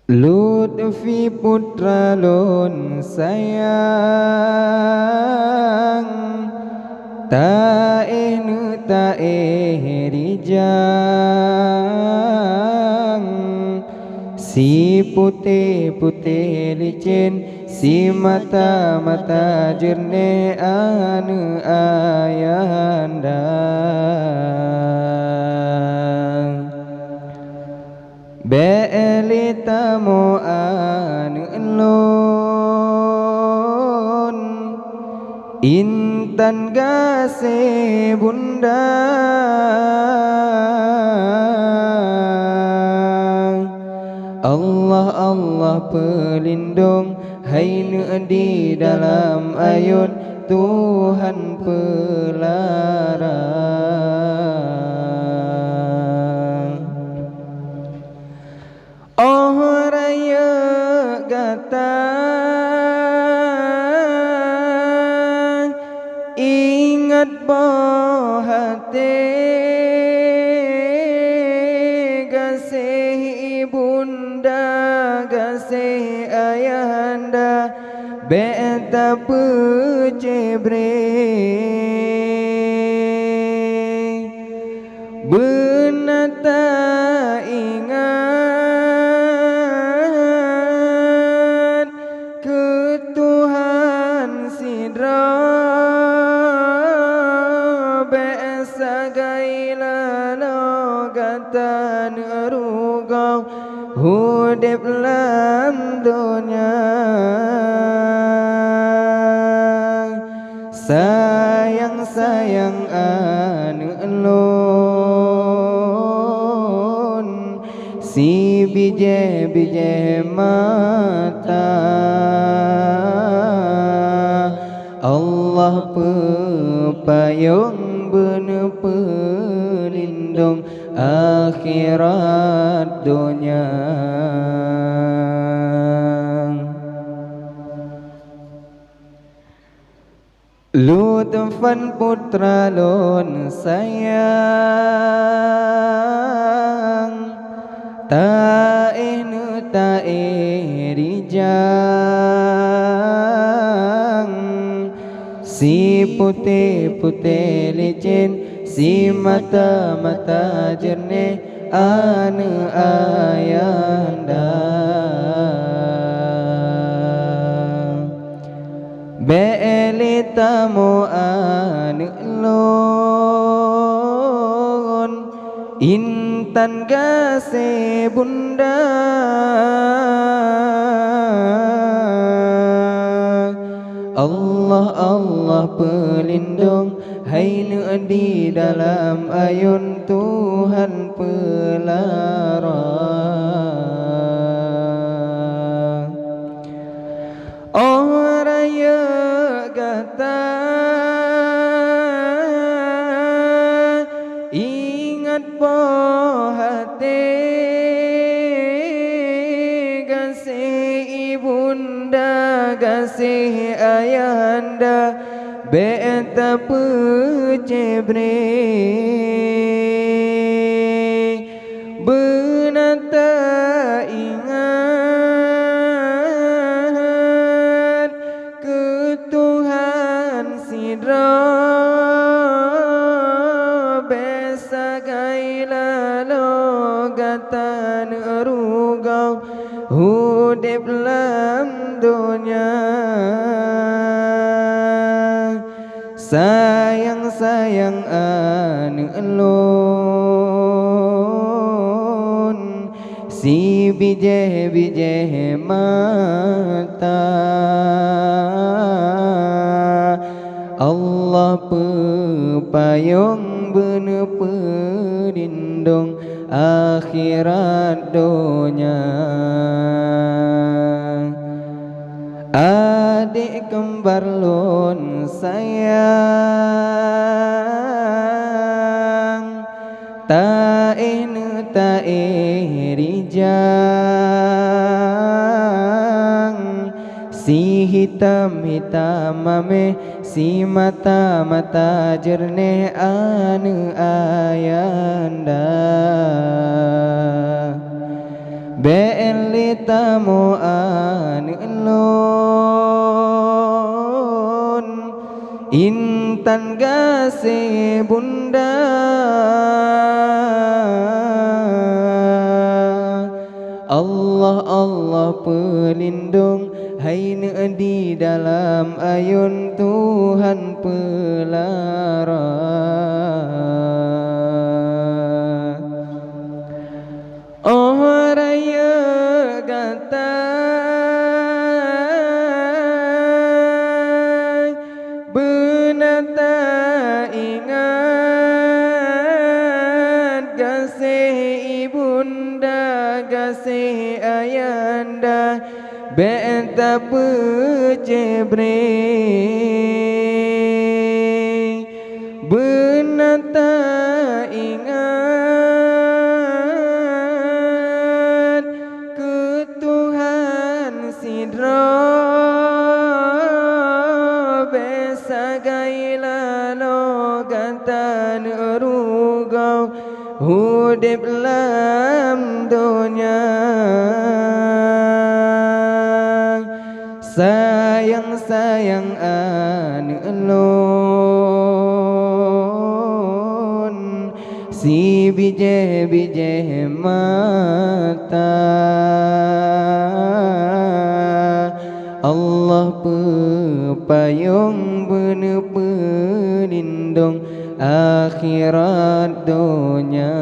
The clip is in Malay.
Lutfi putra lun sayang, taeh nu taeh rijang, si putih putih licin, si mata mata jernih anu ayanda. Be'li tamu anu elun, intan gase bunda. Allah Allah pelindung, hai nu di dalam ayun Tuhan pelarang. Oh raya gata, ingat boh hati, gasih ibunda, gasih ayahanda, beta pecebre. Benata ingat ke Tuhan sidra, besa gaila logatan erugau hudip lam dunia. Sayang sayang anu elun, si bije bije mata, Allah pepayung bener pelindung akhirat dunia. Lutfan putra lun sayang, taeh nu taeh rijang, si putih putih licin, si mata mata jernih anu ayanda. Be'li tamu anu elun, intan gase bunda. Allah Allah pelindung, hai nu di dalam ayun Tuhan pelarang. Oh raya gata, ingat poh hati, gasih ibunda, gasih ayahanda, beta pecebre. Benata ingat ke Tuhan sidra, besa gaila logatan erugau hudip lam dunia. Sayang sayang anu elun, si bije bije mata, Allah pepayung bener pelindung akhirat dunia. Adik kembar lun sayang, taeh nu taeh rijang, si hitam hitam mame, si mata mata jernih anu ayanda. Beli tamu anulun intan gasih bunda Allah Allah pelindung hai di dalam ayun Tuhan pelara oh raya gata benata ingat gasih ibunda gasih ayanda beta pejebre benata ingat ke Tuhan sidro besa gaila lo gantan rugau hudip lam dunia sayang-sayang anulun si bije-bije mata Allah pepayung bener pelindung akhirat dunia